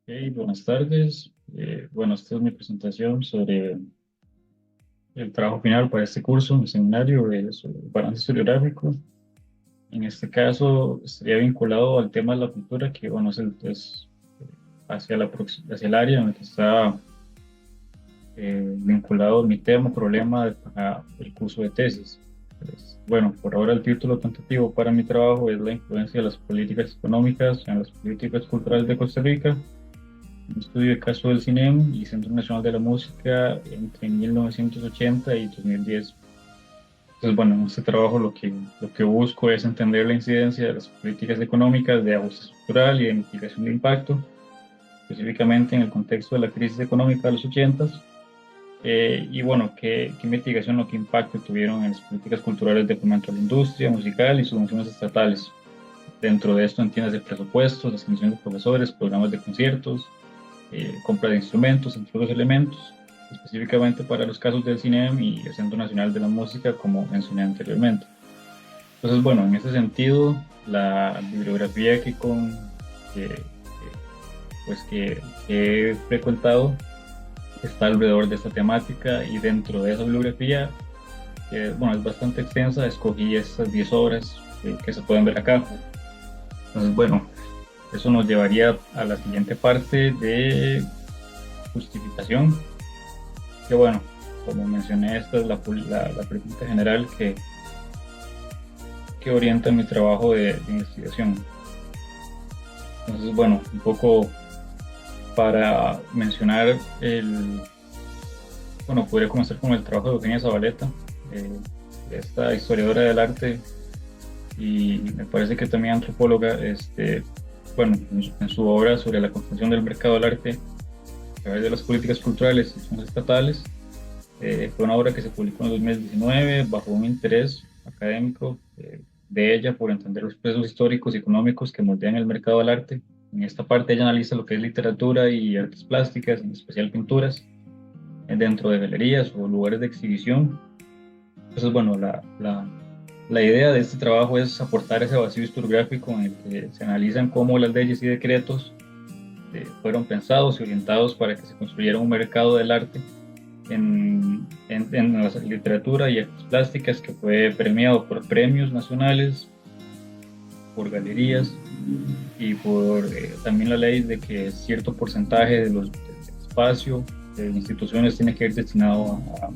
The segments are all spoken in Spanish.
Hey, buenas tardes. Bueno, esta es mi presentación sobre el trabajo final para este curso, mi seminario sobre balance historiográfico. En este caso, estaría vinculado al tema de la cultura, que bueno, es hacia hacia el área en el que está vinculado mi tema, problema para el curso de tesis. Bueno, por ahora el título tentativo para mi trabajo es la influencia de las políticas económicas en las políticas culturales de Costa Rica. Un estudio de caso del CINEM y Centro Nacional de la Música entre 1980 y 2010. Entonces, bueno, en este trabajo lo que busco es entender la incidencia de las políticas económicas de ajuste estructural y de mitigación de impacto, específicamente en el contexto de la crisis económica de los 80. Y bueno, qué mitigación o qué impacto tuvieron en las políticas culturales de fomento a la industria musical y subvenciones estatales. Dentro de esto entiendes el presupuesto, la asignación de profesores, programas de conciertos, compra de instrumentos, entre otros elementos, específicamente para los casos del CINEM y el Centro Nacional de la Música, como mencioné anteriormente. Entonces, bueno, en ese sentido, la bibliografía que, pues que he frecuentado está alrededor de esta temática y dentro de esa bibliografía, que bueno, es bastante extensa, escogí estas 10 obras que se pueden ver acá. Entonces, bueno, eso nos llevaría a la siguiente parte de justificación, que bueno, como mencioné, esta es la pregunta general que orienta mi trabajo de investigación. Entonces, bueno, un poco para mencionar bueno, podría comenzar con el trabajo de Eugenia Zabaleta, eh, esta historiadora del arte y me parece que también antropóloga, bueno, en su obra sobre la construcción del mercado del arte a través de las políticas culturales y estatales. Fue una obra que se publicó en 2019 bajo un interés académico de ella por entender los procesos históricos y económicos que moldean el mercado del arte. En esta parte ella analiza lo que es literatura y artes plásticas, en especial pinturas, dentro de galerías o lugares de exhibición. Entonces, bueno, la idea de este trabajo es aportar ese vacío historiográfico en el que se analizan cómo las leyes y decretos fueron pensados y orientados para que se construyera un mercado del arte en la literatura y artes plásticas que fue premiado por premios nacionales, por galerías y por también la ley de que cierto porcentaje del espacio de instituciones tiene que ir destinado a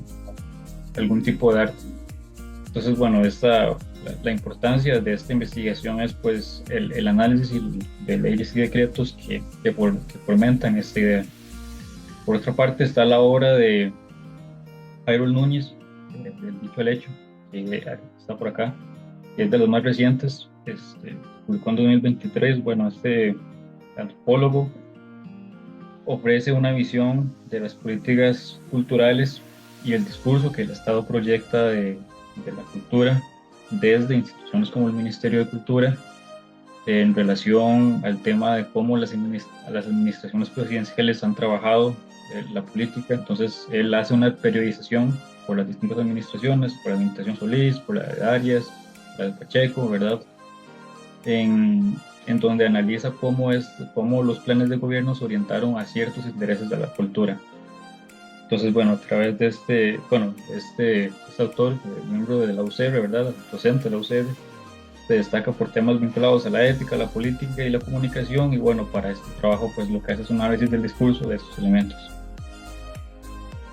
algún tipo de arte. Entonces, bueno, la importancia de esta investigación es pues el análisis de leyes y decretos que fomentan esta idea. Por otra parte está la obra de Jairo Núñez, del dicho al hecho, que está por acá, que es de los más recientes, publicó en 2023. Bueno, este antropólogo ofrece una visión de las políticas culturales y el discurso que el Estado proyecta de la cultura desde instituciones como el Ministerio de Cultura en relación al tema de cómo las administraciones presidenciales han trabajado la política. Entonces, él hace una periodización por las distintas administraciones, por la administración Solís, por la de Arias, la de Pacheco, ¿verdad? En donde analiza cómo los planes de gobierno se orientaron a ciertos intereses de la cultura. Entonces, bueno, a través de este autor, miembro de la UCR, ¿verdad? Docente de la UCR, se destaca por temas vinculados a la ética, la política y la comunicación, y bueno, para este trabajo pues lo que hace es un análisis del discurso de estos elementos.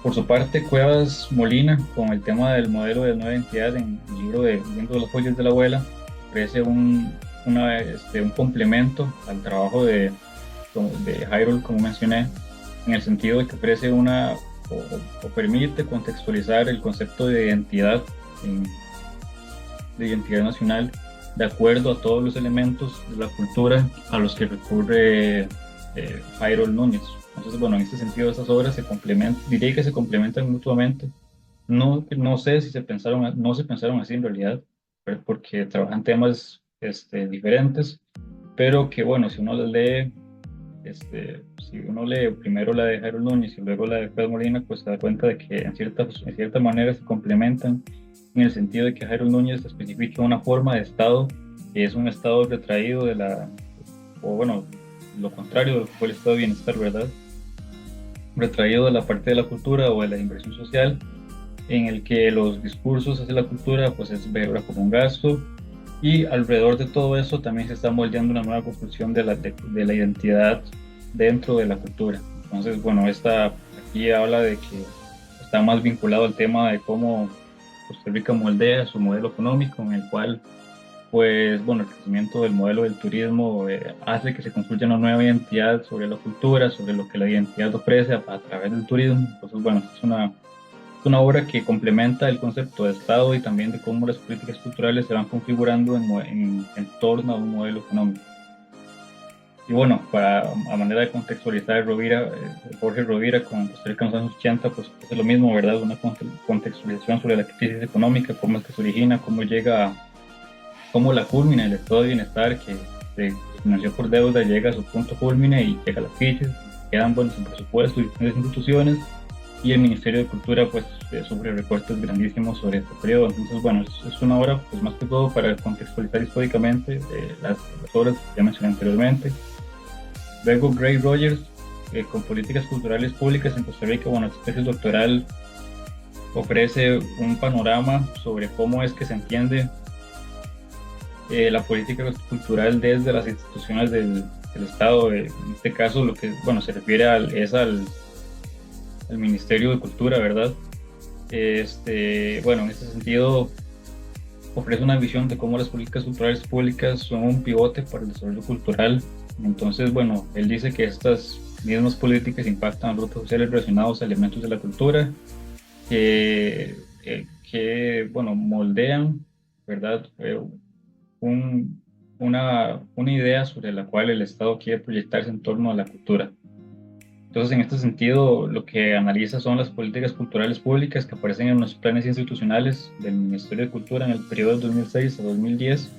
Por su parte, Cuevas Molina, con el tema del modelo de nueva identidad en el libro de Viendo las joyas de la abuela, ofrece un complemento al trabajo de Harold, como mencioné, en el sentido de que ofrece o permite contextualizar el concepto de identidad nacional de acuerdo a todos los elementos de la cultura a los que recurre Harold Núñez. Entonces, bueno, en este sentido, estas obras se complementan, diría que se complementan mutuamente. No sé si no se pensaron así en realidad, pero porque trabajan temas diferentes, pero que bueno, si uno las lee, si uno lee primero la de Harold Núñez y luego la de Pedro Molina, pues se da cuenta de que en cierta manera se complementan en el sentido de que Harold Núñez especifica una forma de Estado que es un Estado retraído o bueno, lo contrario de lo que fue el estado de bienestar, ¿verdad? Retraído de la parte de la cultura o de la inversión social, en el que los discursos hacia la cultura pues es verla como un gasto, y alrededor de todo eso también se está moldeando una nueva construcción de la identidad dentro de la cultura. Entonces, bueno, esta aquí habla de que está más vinculado al tema de cómo Costa Rica moldea su modelo económico, en el cual, pues, bueno, el crecimiento del modelo del turismo hace que se construya una nueva identidad sobre la cultura, sobre lo que la identidad ofrece a través del turismo. Entonces, bueno, es una obra que complementa el concepto de Estado y también de cómo las políticas culturales se van configurando en torno a un modelo económico. Y bueno, a manera de contextualizar Jorge Rovira con Costa Rica en los años 80, pues es lo mismo, ¿verdad? Una contextualización sobre la crisis económica, cómo es que se origina, cómo la culmina el estado de bienestar que se financió por deuda, llega a su punto culmine y llega a la crisis, quedan buenos en presupuesto y diferentes instituciones, y el Ministerio de Cultura pues sufre recortes grandísimos sobre este periodo. Entonces, bueno, es una obra pues más que todo para contextualizar históricamente las obras que ya mencioné anteriormente. Luego Gray Rogers, con políticas culturales públicas en Costa Rica, bueno, su tesis doctoral ofrece un panorama sobre cómo es que se entiende la política cultural desde las instituciones del Estado. En este caso, lo que bueno, se refiere al Ministerio de Cultura, ¿verdad? Bueno, en este sentido, ofrece una visión de cómo las políticas culturales públicas son un pivote para el desarrollo cultural. Entonces, bueno, él dice que estas mismas políticas impactan a grupos sociales relacionados a elementos de la cultura bueno, moldean, ¿verdad? Un, una idea sobre la cual el Estado quiere proyectarse en torno a la cultura. Entonces, en este sentido, lo que analiza son las políticas culturales públicas que aparecen en los planes institucionales del Ministerio de Cultura en el periodo de 2006 a 2010,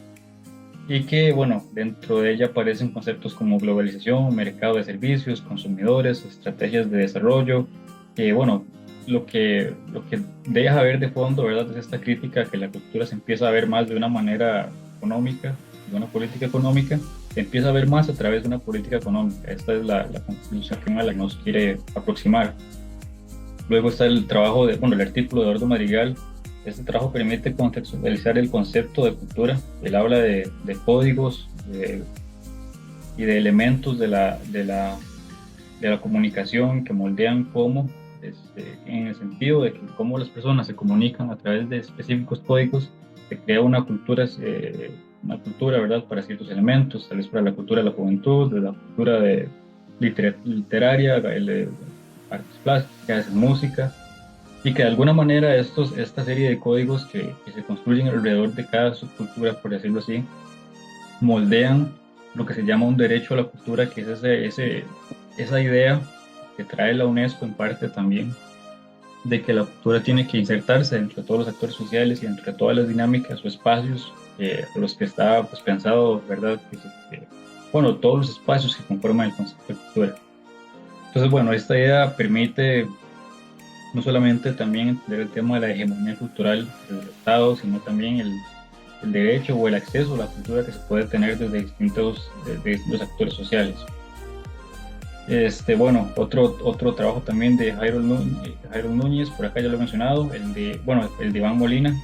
y que, bueno, dentro de ella aparecen conceptos como globalización, mercado de servicios, consumidores, estrategias de desarrollo, que, bueno, lo que deja ver de fondo, ¿verdad?, es esta crítica que la cultura se empieza a ver más de una manera económica, de una política económica, se empieza a ver más a través de una política económica. Esta es la conclusión que la nos quiere aproximar. Luego está el trabajo bueno, el artículo de Eduardo Madrigal. Este trabajo permite contextualizar el concepto de cultura. Él habla de códigos y de elementos de la comunicación que moldean cómo, en el sentido de que cómo las personas se comunican a través de específicos códigos, se crea una cultura, ¿verdad?, para ciertos elementos, tal vez para la cultura de la juventud, de la cultura literaria, artes plásticas, música, y que de alguna manera esta serie de códigos que se construyen alrededor de cada subcultura, por decirlo así, moldean lo que se llama un derecho a la cultura, que es esa idea que trae la UNESCO en parte también, de que la cultura tiene que insertarse entre todos los actores sociales y entre todas las dinámicas o espacios por los que está pues, pensado, ¿verdad? Bueno, todos los espacios que conforman el concepto de cultura. Entonces, bueno, esta idea permite no solamente también entender el tema de la hegemonía cultural del Estado, sino también el derecho o el acceso a la cultura que se puede tener desde distintos actores sociales. Bueno, otro trabajo también de Jairo Núñez, por acá ya lo he mencionado, el de Iván Molina,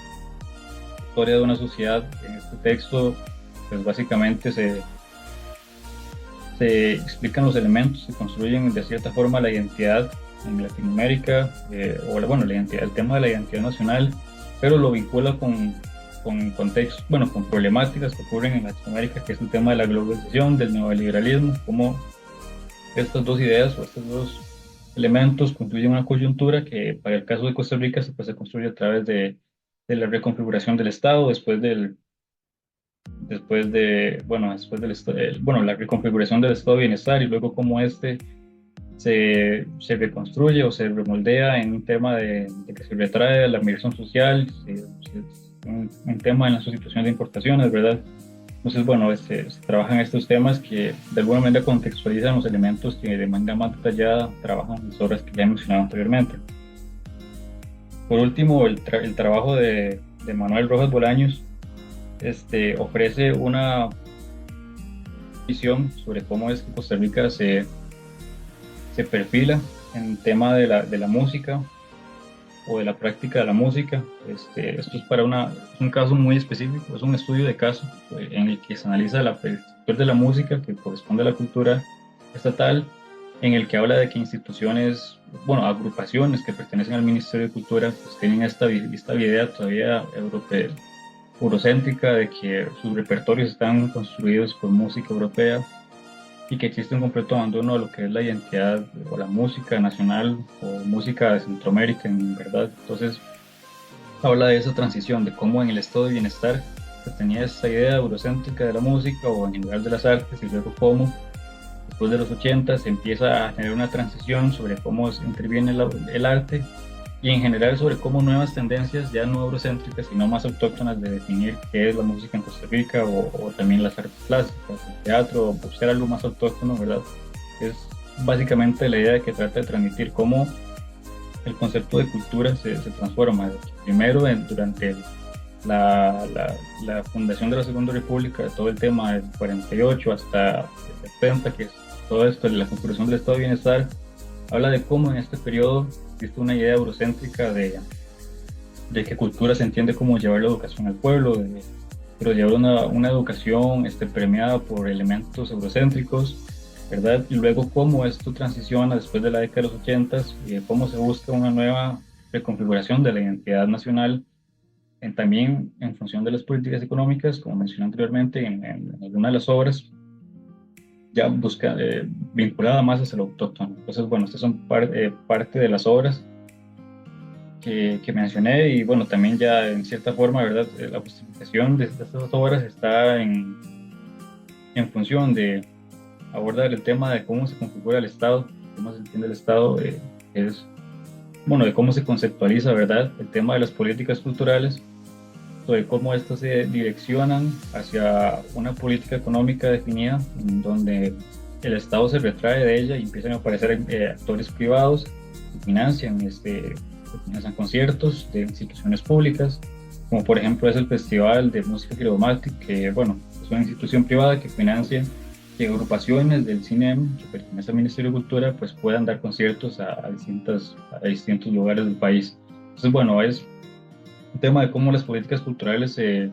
Historia de una sociedad. En este texto, pues básicamente se explican los elementos que construyen de cierta forma la identidad en Latinoamérica, el tema de la identidad nacional, pero lo vincula con contextos, con problemáticas que ocurren en Latinoamérica, que es el tema de la globalización, del neoliberalismo, como estas dos ideas o estos dos elementos construyen una coyuntura que para el caso de Costa Rica se construye a través de la reconfiguración del Estado la reconfiguración del estado de bienestar, y luego cómo se reconstruye o se remoldea en un tema de que se retrae la migración social, un tema en la sustitución de importaciones, ¿verdad? Entonces, bueno, se trabajan estos temas que de alguna manera contextualizan los elementos que de manera más detallada trabajan las obras que ya he mencionado anteriormente. Por último, el trabajo de Manuel Rojas Bolaños ofrece visión sobre cómo es que Costa Rica se perfila en el tema de la música o de la práctica de la música. Esto es para es un caso muy específico, es un estudio de caso en el que se analiza el sector de la música que corresponde a la cultura estatal, en el que habla de que instituciones, bueno, agrupaciones que pertenecen al Ministerio de Cultura, pues tienen esta idea todavía eurocéntrica de que sus repertorios están construidos por música europea y que existe un completo abandono de lo que es la identidad o la música nacional o música de Centroamérica, en verdad. Entonces, habla de esa transición, de cómo en el estado de bienestar se tenía esta idea eurocéntrica de la música o en general de las artes y luego cómo después de los 80 se empieza a tener una transición sobre cómo interviene el arte y en general sobre cómo nuevas tendencias, ya no eurocéntricas, sino más autóctonas de definir qué es la música en Costa Rica o también las artes plásticas, el teatro, por ser algo más autóctono, ¿verdad? Es básicamente la idea que trata de transmitir cómo el concepto de cultura se transforma. Primero, durante la fundación de la Segunda República, todo el tema del 48 hasta el 70, que es todo esto, la configuración del Estado de Bienestar, habla de cómo en este periodo existe una idea eurocéntrica de que cultura se entiende como llevar la educación al pueblo, pero llevar una educación premiada por elementos eurocéntricos, ¿verdad? Y luego cómo esto transiciona después de la década de los 80 y cómo se busca una nueva reconfiguración de la identidad nacional, también en función de las políticas económicas, como mencioné anteriormente en alguna de las obras, ya busca, vinculada más hacia lo autóctono. Entonces, bueno, estas son parte de las obras que mencioné y bueno, también ya en cierta forma, ¿verdad? La justificación de estas obras está en función de abordar el tema de cómo se configura el Estado, cómo se entiende el Estado, es, bueno, de cómo se conceptualiza, ¿verdad? El tema de las políticas culturales, sobre cómo estas se direccionan hacia una política económica definida, en donde el Estado se retrae de ella y empiezan a aparecer actores privados que financian conciertos de instituciones públicas, como por ejemplo es el Festival de Música Creomatic, que bueno, es una institución privada que financia que agrupaciones del CINEM, que pertenece al Ministerio de Cultura, pues puedan dar conciertos a distintos lugares del país. Entonces, bueno, es un tema de cómo las políticas culturales se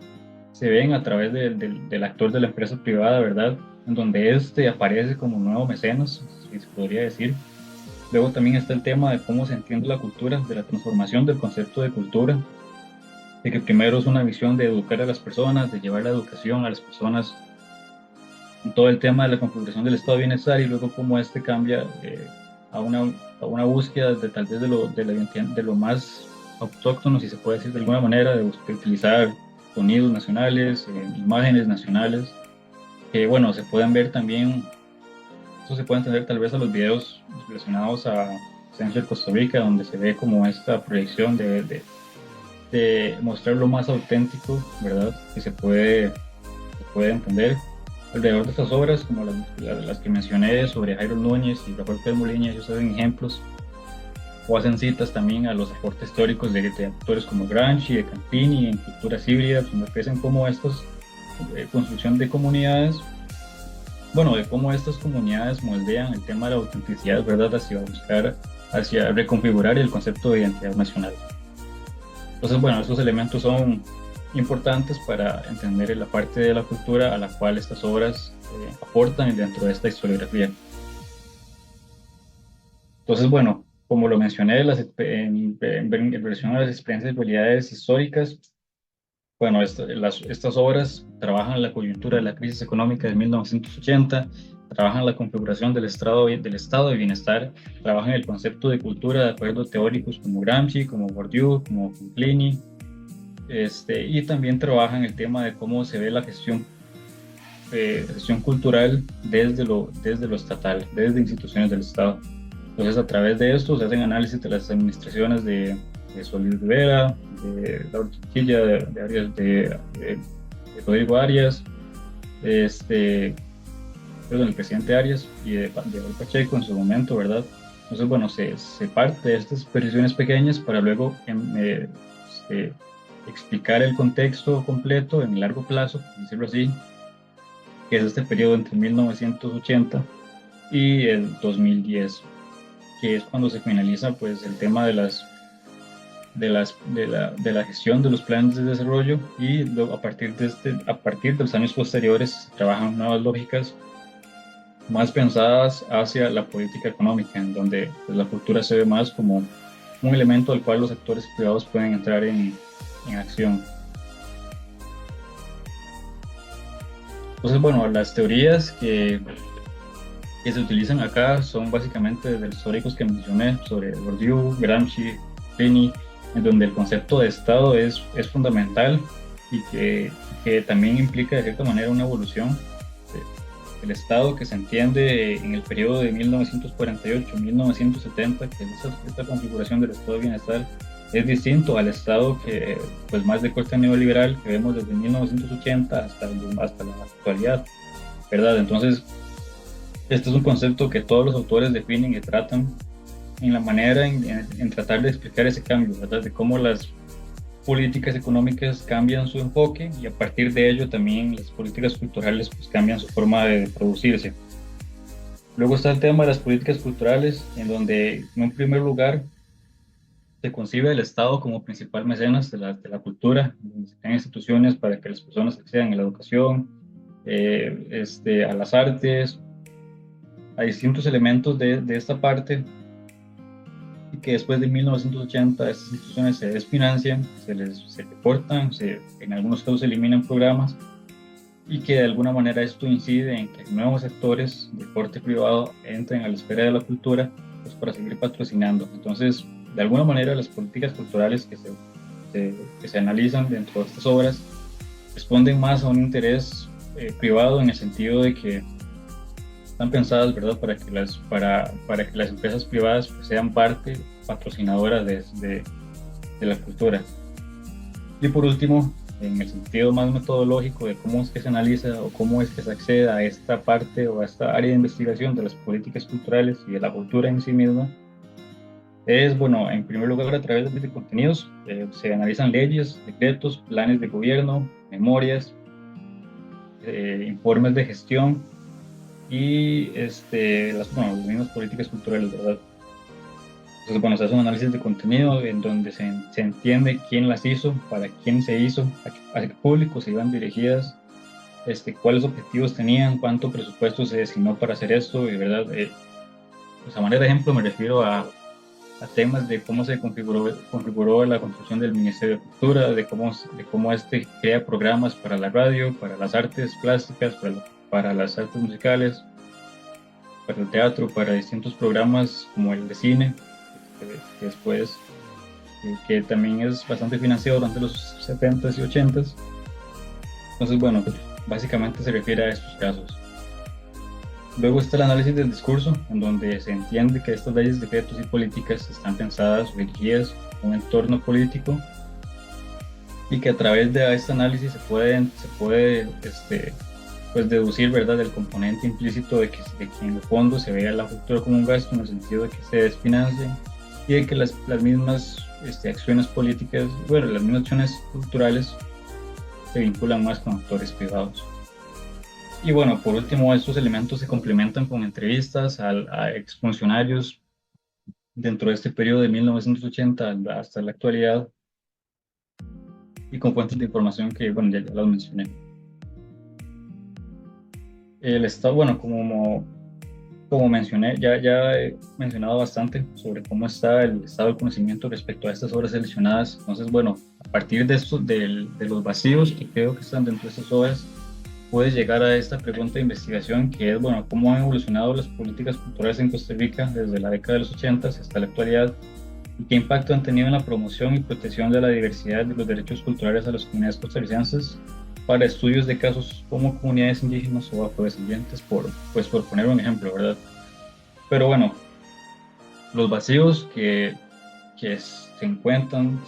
ven a través del actor de la empresa privada, ¿verdad? En donde aparece como nuevo mecenas, si se podría decir. Luego también está el tema de cómo se entiende la cultura, de la transformación del concepto de cultura, de que primero es una visión de educar a las personas, de llevar la educación a las personas en todo el tema de la configuración del estado de bienestar y luego cómo cambia a, una, a una búsqueda de tal vez de lo más autóctono, si se puede decir de alguna manera, de utilizar sonidos nacionales, imágenes nacionales, que bueno, se pueden ver también, eso se puede entender tal vez a los videos relacionados a Censo de Costa Rica, donde se ve como esta proyección de mostrar lo más auténtico, ¿verdad? Que se puede entender alrededor de estas obras, como las que mencioné sobre Jairo Núñez y Rafael Pérez Moliña. Ellos hacen ejemplos o hacen citas también a los aportes teóricos de autores como Gramsci, de Campini, en culturas híbridas, donde ofrecen como estos construcción de comunidades, bueno, de cómo estas comunidades moldean el tema de la autenticidad, ¿verdad? Hacia reconfigurar el concepto de identidad nacional. Entonces, bueno, estos elementos son importantes para entender la parte de la cultura a la cual estas obras aportan dentro de esta historiografía. Entonces, bueno, como lo mencioné, en relación a las experiencias y realidades históricas, bueno, estas obras trabajan la coyuntura de la crisis económica de 1980, trabajan la configuración del estado de bienestar, trabajan el concepto de cultura de acuerdo a teóricos como Gramsci, como Bourdieu, como Conclini, y también trabajan el tema de cómo se ve la gestión cultural desde lo estatal, desde instituciones del Estado. Entonces, a través de esto se hacen análisis de las administraciones de Solís Rivera, de Laura Chinchilla, de Rodrigo Arias, el presidente Arias y de Raúl Pacheco en su momento, ¿verdad? Entonces, bueno, se parte de estas precisiones pequeñas para luego explicar el contexto completo en largo plazo, por decirlo así, que es este periodo entre 1980 y el 2010, que es cuando se finaliza pues el tema de la gestión de los planes de desarrollo, y luego a partir de los años posteriores se trabajan nuevas lógicas más pensadas hacia la política económica, en donde pues, la cultura se ve más como un elemento al cual los actores privados pueden entrar en acción. Entonces, bueno, las teorías que se utilizan acá son básicamente de los históricos que mencioné, sobre Bourdieu, Gramsci, Fini, en donde el concepto de Estado es fundamental y que también implica de cierta manera una evolución. El Estado que se entiende en el periodo de 1948-1970, que es esta configuración del Estado de Bienestar, es distinto al Estado que, pues, más de corte neoliberal que vemos desde 1980 hasta la actualidad, ¿verdad? Entonces, este es un concepto que todos los autores definen y tratan en la manera en tratar de explicar ese cambio, ¿verdad? De cómo las políticas económicas cambian su enfoque, y a partir de ello también las políticas culturales pues cambian su forma de producirse. Luego está el tema de las políticas culturales, en donde en un primer lugar se concibe el Estado como principal mecenas de la cultura, donde se crean instituciones para que las personas accedan a la educación, a las artes, a distintos elementos de esta parte, y que después de 1980 estas instituciones se desfinancian, se recortan, en algunos casos se eliminan programas, y que de alguna manera esto incide en que nuevos sectores de corte privado entren a la esfera de la cultura pues para seguir patrocinando. Entonces, de alguna manera las políticas culturales que se analizan dentro de estas obras responden más a un interés privado, en el sentido de que están pensadas, ¿verdad?, para que las empresas privadas pues, sean parte patrocinadora de la cultura. Y por último, en el sentido más metodológico de cómo es que se analiza o cómo es que se accede a esta parte o a esta área de investigación de las políticas culturales y de la cultura en sí misma, es, bueno, en primer lugar a través de contenidos. Se analizan leyes, decretos, planes de gobierno, memorias, informes de gestión y las mismas políticas culturales, ¿verdad? Entonces, bueno, se hace un análisis de contenido en donde se entiende quién las hizo, para quién se hizo, a qué público se iban dirigidas, cuáles objetivos tenían, cuánto presupuesto se designó para hacer esto, y verdad, pues a manera de ejemplo me refiero a temas de cómo se configuró la construcción del Ministerio de Cultura, de cómo crea programas para la radio, para las artes plásticas, para las artes musicales, para el teatro, para distintos programas como el de cine, que después, que también es bastante financiado durante los 70s y 80s. Entonces, bueno, básicamente se refiere a estos casos. Luego está el análisis del discurso, en donde se entiende que estas leyes, decretos y políticas están pensadas o dirigidas a un entorno político, y que a través de este análisis se puede pues deducir, ¿verdad?, el componente implícito de que en el fondo se vea la cultura como un gasto, en el sentido de que se desfinancien, y de que las mismas acciones políticas, bueno, las mismas acciones culturales se vinculan más con actores privados. Y bueno, por último, estos elementos se complementan con entrevistas a exfuncionarios dentro de este periodo de 1980 hasta la actualidad, y con fuentes de información que, bueno, ya las mencioné. El Estado, bueno, como mencioné, ya he mencionado bastante sobre cómo está el estado del conocimiento respecto a estas obras seleccionadas. Entonces, bueno, a partir de los vacíos que creo que están dentro de estas obras, puedes llegar a esta pregunta de investigación, que es, bueno, cómo han evolucionado las políticas culturales en Costa Rica desde la década de los 80 hasta la actualidad, y qué impacto han tenido en la promoción y protección de la diversidad de los derechos culturales a las comunidades costarricenses, para estudios de casos como comunidades indígenas o afrodescendientes, por poner un ejemplo, ¿verdad? Pero bueno, los vacíos que se encuentran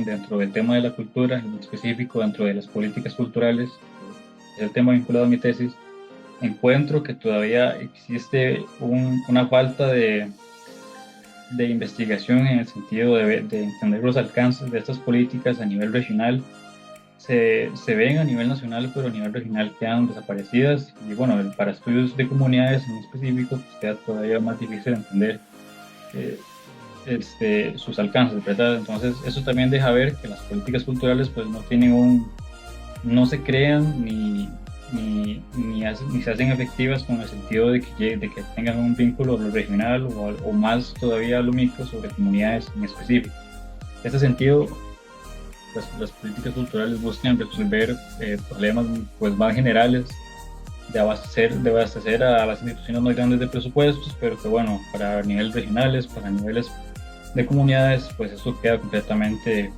dentro del tema de la cultura, en específico dentro de las políticas culturales, que es el tema vinculado a mi tesis, encuentro que todavía existe una falta de investigación, en el sentido de entender los alcances de estas políticas a nivel regional, se ven a nivel nacional, pero a nivel regional quedan desaparecidas. Y bueno, para estudios de comunidades en específico, pues queda todavía más difícil entender eh, sus alcances, ¿verdad? Entonces, eso también deja ver que las políticas culturales pues no tienen no se crean ni se hacen efectivas con el sentido de que tengan un vínculo a lo regional o más todavía a lo micro sobre comunidades en específico. En ese sentido, las políticas culturales buscan resolver problemas pues, más generales de abastecer a las instituciones más grandes de presupuestos, pero que bueno, para niveles regionales, para niveles de comunidades, pues eso queda completamente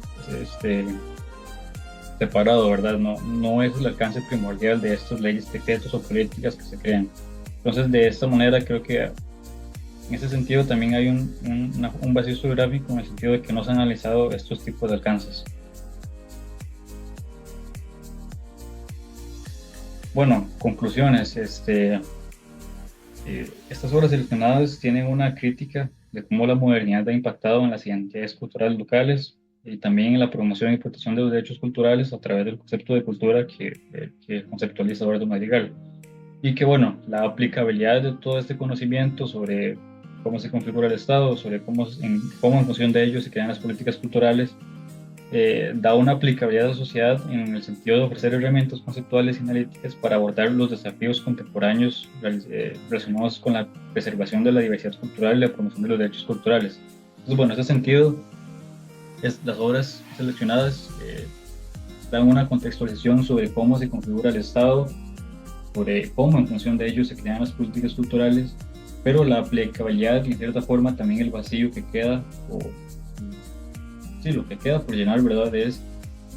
separado, ¿verdad? No es el alcance primordial de estas leyes, decretos o políticas que se crean. Entonces, de esta manera, creo que en ese sentido también hay un vacío geográfico en el sentido de que no se han analizado estos tipos de alcances. Bueno, conclusiones. Estas obras seleccionadas tienen una crítica de cómo la modernidad ha impactado en las identidades culturales locales y también en la promoción y protección de los derechos culturales a través del concepto de cultura que conceptualiza Eduardo Madrigal. Y que, bueno, la aplicabilidad de todo este conocimiento sobre cómo se configura el Estado, sobre cómo en función de ello se crean las políticas culturales, da una aplicabilidad a la sociedad en el sentido de ofrecer herramientas conceptuales y analíticas para abordar los desafíos contemporáneos relacionados con la preservación de la diversidad cultural y la promoción de los derechos culturales. Entonces, bueno, en ese sentido, las obras seleccionadas dan una contextualización sobre cómo se configura el Estado, sobre cómo en función de ello se crean las políticas culturales, pero la aplicabilidad y en cierta forma también el vacío que queda, o sí, lo que queda por llenar, ¿verdad? Es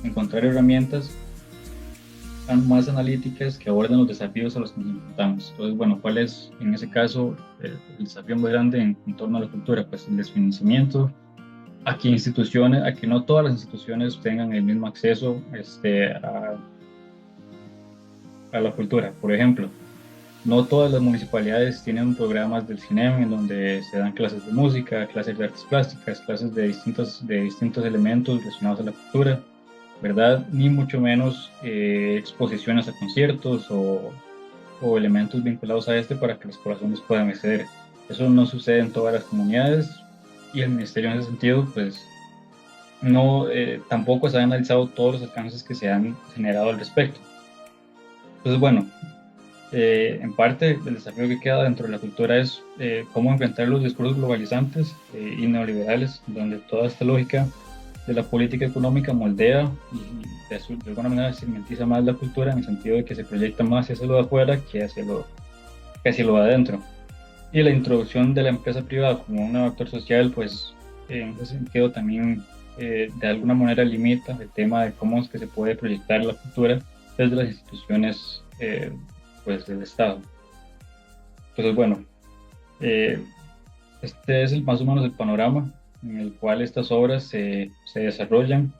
encontrar herramientas más analíticas que aborden los desafíos a los que nos enfrentamos. Entonces, bueno, ¿cuál es en ese caso el desafío más grande en torno a la cultura? Pues el desfinanciamiento, a que no todas las instituciones tengan el mismo acceso a la cultura. Por ejemplo, no todas las municipalidades tienen programas del CINEM en donde se dan clases de música, clases de artes plásticas, clases de distintos elementos relacionados a la cultura, ¿verdad? Ni mucho menos exposiciones a conciertos o elementos vinculados a este para que las poblaciones puedan acceder. Eso no sucede en todas las comunidades y el ministerio en ese sentido, pues, no, tampoco se han analizado todos los alcances que se han generado al respecto. Entonces, bueno, en parte, el desafío que queda dentro de la cultura es cómo enfrentar los discursos globalizantes y neoliberales, donde toda esta lógica de la política económica moldea y de alguna manera segmentiza más la cultura en el sentido de que se proyecta más hacia lo de afuera que hacia lo de adentro. Y la introducción de la empresa privada como un actor social, pues en ese sentido también de alguna manera limita el tema de cómo es que se puede proyectar la cultura desde las instituciones pues del Estado. Entonces, bueno, eh, este es más o menos el panorama en el cual estas obras se desarrollan.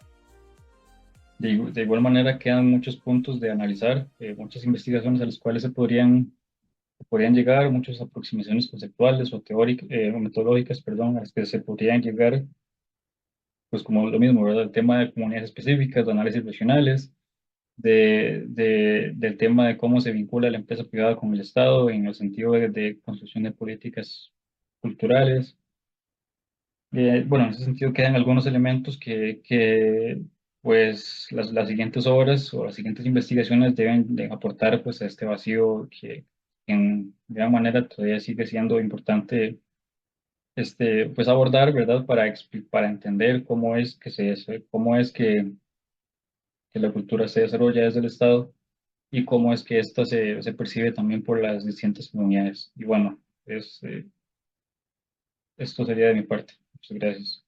De igual manera quedan muchos puntos de analizar, muchas investigaciones a las cuales se podrían llegar, muchas aproximaciones conceptuales o teóricas, o metodológicas, perdón, a las que se podrían llegar, pues como lo mismo, ¿verdad? El tema de comunidades específicas, de análisis regionales, del tema de cómo se vincula la empresa privada con el Estado en el sentido de construcción de políticas culturales. Bueno, en ese sentido quedan algunos elementos pues las siguientes obras o las siguientes investigaciones deben de aportar pues a este vacío que en gran manera todavía sigue siendo importante pues abordar, ¿verdad? Para entender cómo es que la cultura se desarrolla desde el Estado y cómo es que esta se percibe también por las distintas comunidades. Y bueno, esto sería de mi parte. Muchas gracias.